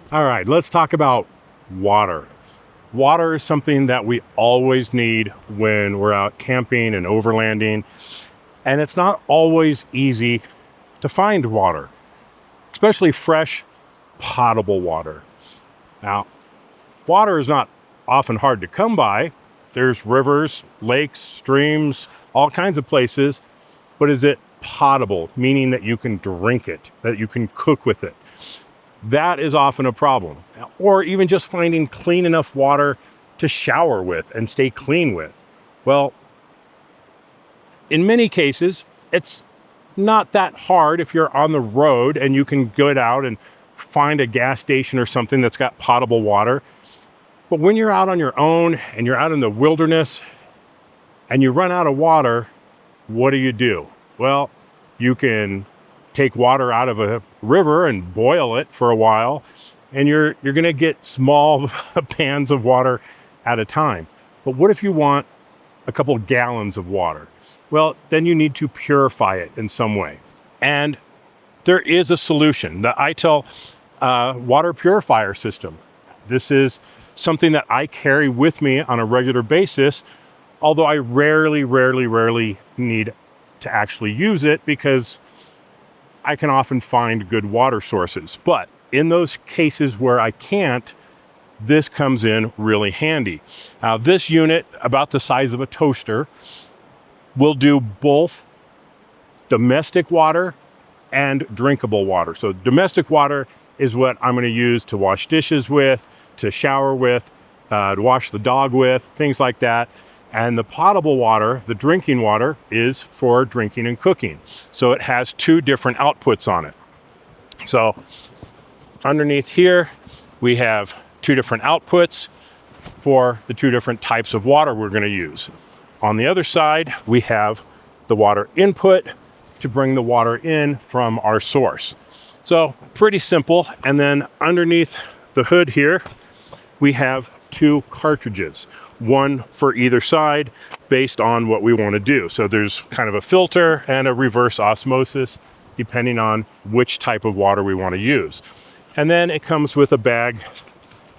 All right, let's talk about water. Water is something that we always need when we're out camping and overlanding, and it's not always easy to find water, especially fresh, potable water. Now, water is not often hard to come by. There's rivers, lakes, streams, all kinds of places, but is it potable, meaning that you can drink it, that you can cook with it? That is often a problem. Or even just finding clean enough water to shower with and stay clean with. Well, in many cases, it's not that hard if you're on the road and you can get out and find a gas station or something that's got potable water. But when you're out on your own and you're out in the wilderness and you run out of water, what do? Well, you can take water out of a river and boil it for a while, and you're going to get small pans of water at a time. But what if you want a couple gallons of water? Well, then you need to purify it in some way. And there is a solution, the ITEHIL water purifier system. This is something that I carry with me on a regular basis, although I rarely need to actually use it because I can often find good water sources. But in those cases where I can't, this comes in really handy. Now, this unit, about the size of a toaster, will do both domestic water and drinkable water. So domestic water is what I'm going to use to wash dishes with, to shower with, to wash the dog with, things like that. And the potable water, the drinking water, is for drinking and cooking. So it has two different outputs on it. So underneath here, we have two different outputs for the two different types of water we're going to use. On the other side, we have the water input to bring the water in from our source. So pretty simple. And then underneath the hood here, we have two cartridges, one for either side based on what we want to do. So there's kind of a filter and a reverse osmosis depending on which type of water we want to use. And then it comes with a bag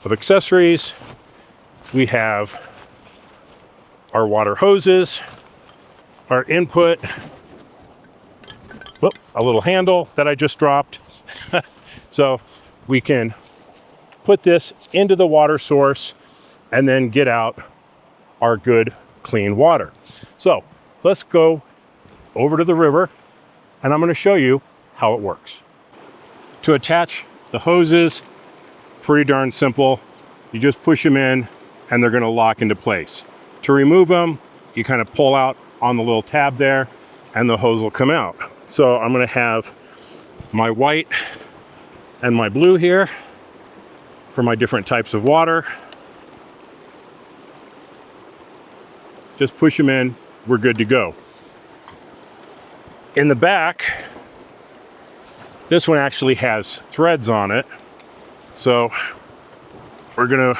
of accessories. We have our water hoses, our input, a little handle that I just dropped. So we can put this into the water source and then get out our good clean water. So let's go over to the river and I'm going to show you how it works. To attach the hoses, pretty darn simple. You just push them in and they're going to lock into place. To remove them, you kind of pull out on the little tab there and the hose will come out. So I'm going to have my white and my blue here for my different types of water. Just push them in, we're good to go. In the back, this one actually has threads on it. So we're gonna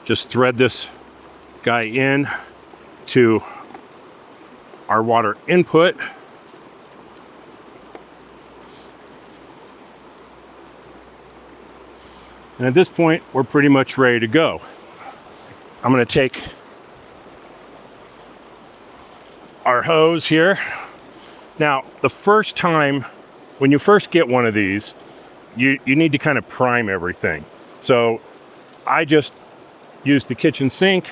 just thread this guy in to our water input. And at this point, we're pretty much ready to go. I'm gonna take our hose here. Now, the first time, when you first get one of these, you need to kind of prime everything. So I just used the kitchen sink,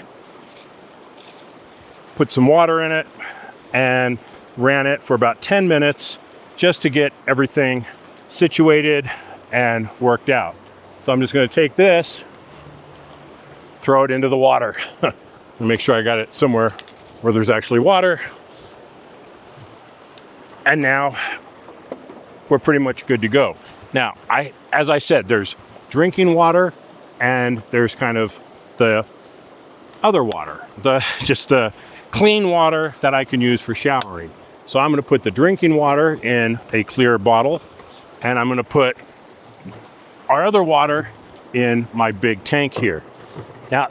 put some water in it, and ran it for about 10 minutes just to get everything situated and worked out. So I'm just going to take this, throw it into the water, and make sure I got it somewhere where there's actually water. And now we're pretty much good to go. Now, as I said, there's drinking water and there's kind of the other water, just the clean water that I can use for showering. So I'm going to put the drinking water in a clear bottle and I'm going to put our other water in my big tank here. Now,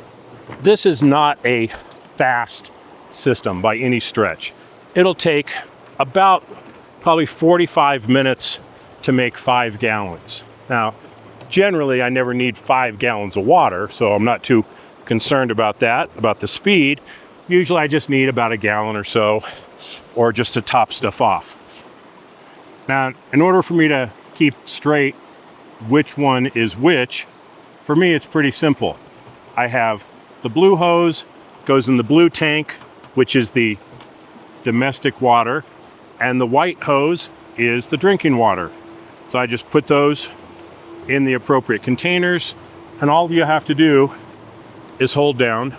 this is not a fast system by any stretch. It'll take about probably 45 minutes to make 5 gallons. Now, Generally, I never need 5 gallons of water, so I'm not too concerned about that, about the speed. Usually I just need about a gallon or so, or just to top stuff off. Now, in order for me to keep straight which one is which, for me it's pretty simple. I have the blue hose, goes in the blue tank, which is the domestic water, and the white hose is the drinking water. So I just put those in the appropriate containers, and all you have to do is hold down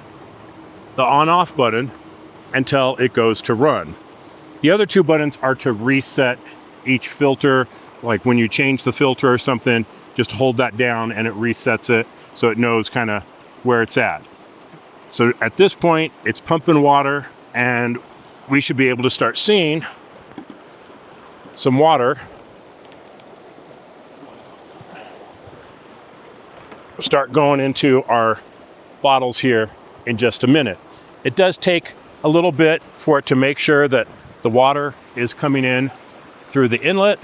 the on-off button until it goes to run. The other 2 buttons are to reset each filter. Like when you change the filter or something, just hold that down and it resets it so it knows kind of where it's at. So at this point, it's pumping water, and we should be able to start seeing some water start going into our bottles here in just a minute. It does take a little bit for it to make sure that the water is coming in through the inlet,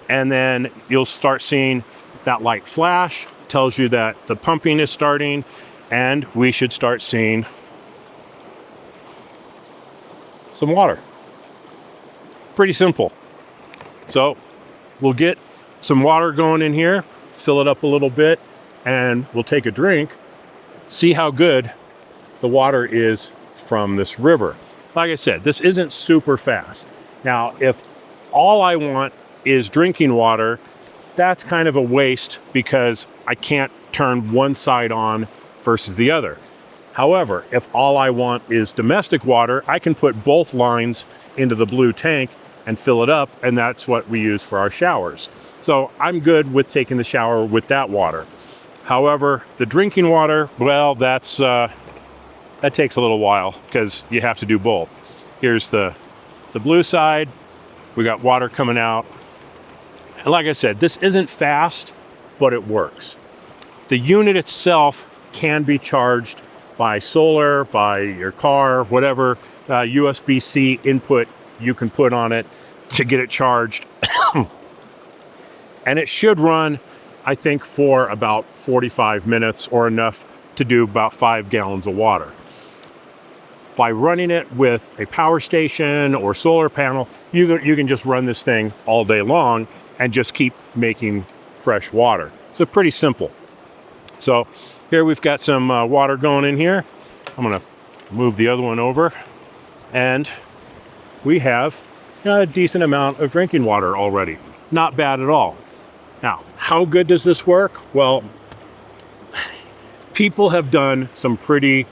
and then you'll start seeing that light flash, tells you that the pumping is starting, and we should start seeing some water. Pretty simple. So we'll get some water going in here, fill it up a little bit, and we'll take a drink, see how good the water is from this river. Like I said, this isn't super fast. Now, if all I want is drinking water, that's kind of a waste because I can't turn one side on versus the other. However, if all I want is domestic water, I can put both lines into the blue tank and fill it up, and that's what we use for our showers. So I'm good with taking the shower with that water. However, the drinking water, well, that takes a little while because you have to do both. Here's the blue side. We got water coming out. And like I said, this isn't fast, but it works. The unit itself can be charged by solar, by your car, whatever USB-C input you can put on it to get it charged. And it should run, I think, for about 45 minutes or enough to do about 5 gallons of water. By running it with a power station or solar panel, you can just run this thing all day long and just keep making fresh water. So pretty simple. So here we've got some water going in here. I'm gonna move the other one over, and we have a decent amount of drinking water already. Not bad at all. Now, how good does this work? Well, people have done some pretty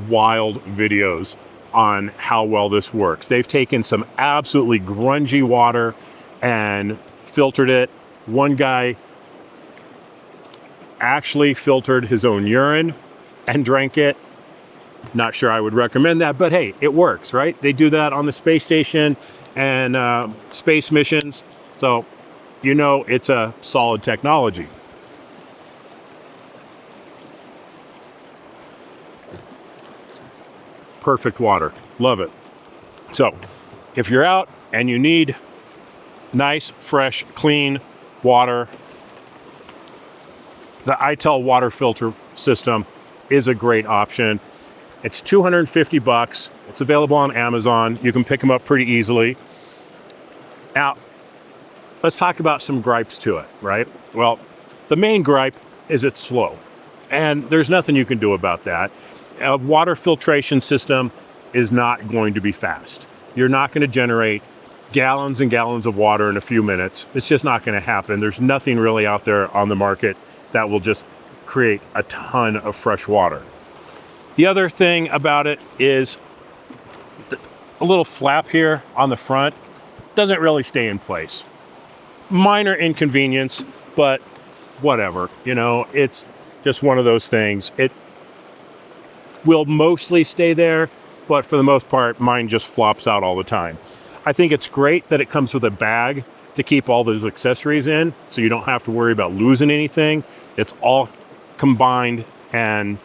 wild videos on how well this works. They've taken some absolutely grungy water and filtered it. One guy actually filtered his own urine and drank it. Not sure I would recommend that, but hey, it works, right? They do that on the space station and space missions. So, you know, it's a solid technology. Perfect water. Love it. So, if you're out and you need nice, fresh, clean water, the ITEHIL water filter system is a great option. It's $250. It's available on Amazon. You can pick them up pretty easily. Now, let's talk about some gripes to it, right? Well, the main gripe is it's slow, and there's nothing you can do about that. A water filtration system is not going to be fast. You're not going to generate gallons and gallons of water in a few minutes. It's just not going to happen. There's nothing really out there on the market that will just create a ton of fresh water. The other thing about it is a little flap here on the front doesn't really stay in place. Minor inconvenience, but whatever, you know, it's just one of those things. It will mostly stay there, but for the most part, mine just flops out all the time. I think it's great that it comes with a bag to keep all those accessories in, so you don't have to worry about losing anything. It's all combined and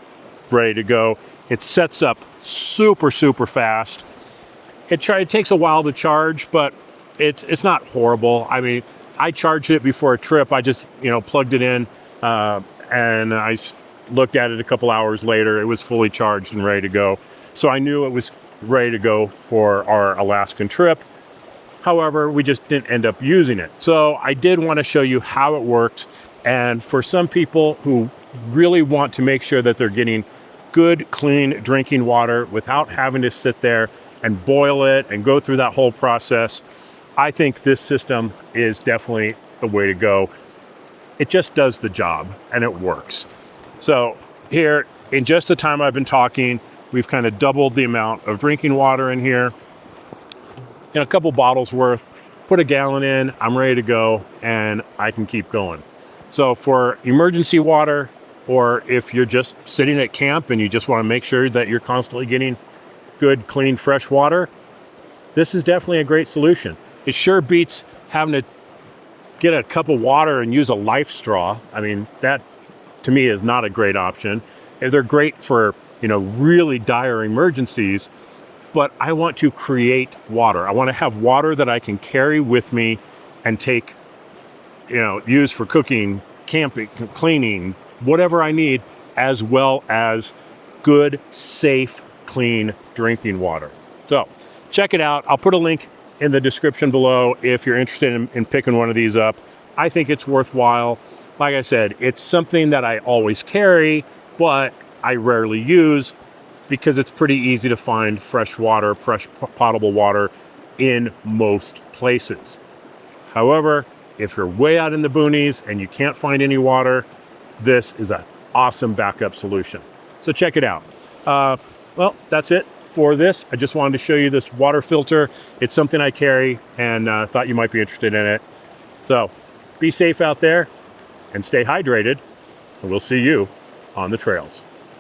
ready to go. It sets up super, super fast. It takes a while to charge, but it's not horrible. I mean, I charged it before a trip. I just, plugged it in And I looked at it a couple hours later. It was fully charged and ready to go. So I knew it was ready to go for our Alaskan trip. However, we just didn't end up using it. So I did want to show you how it works. And for some people who really want to make sure that they're getting good, clean drinking water without having to sit there and boil it and go through that whole process, I think this system is definitely the way to go. It just does the job and it works. So here, in just the time I've been talking, we've kind of doubled the amount of drinking water in here. In a couple bottles worth, put a gallon in, I'm ready to go, and I can keep going. So for emergency water, or if you're just sitting at camp and you just want to make sure that you're constantly getting good, clean, fresh water, this is definitely a great solution. It sure beats having to get a cup of water and use a life straw. I mean, that to me is not a great option. They're great for, really dire emergencies, but I want to create water. I want to have water that I can carry with me and take, use for cooking, camping, cleaning, whatever I need, as well as good, safe, clean drinking water. So check it out. I'll put a link in the description below if you're interested in picking one of these up. I think it's worthwhile. Like I said, it's something that I always carry, but I rarely use because it's pretty easy to find fresh water, fresh potable water in most places. However, if you're way out in the boonies and you can't find any water, this is an awesome backup solution. So check it out. Well, that's it for this. I just wanted to show you this water filter. It's something I carry and thought you might be interested in it. So be safe out there and stay hydrated, and we'll see you on the trails.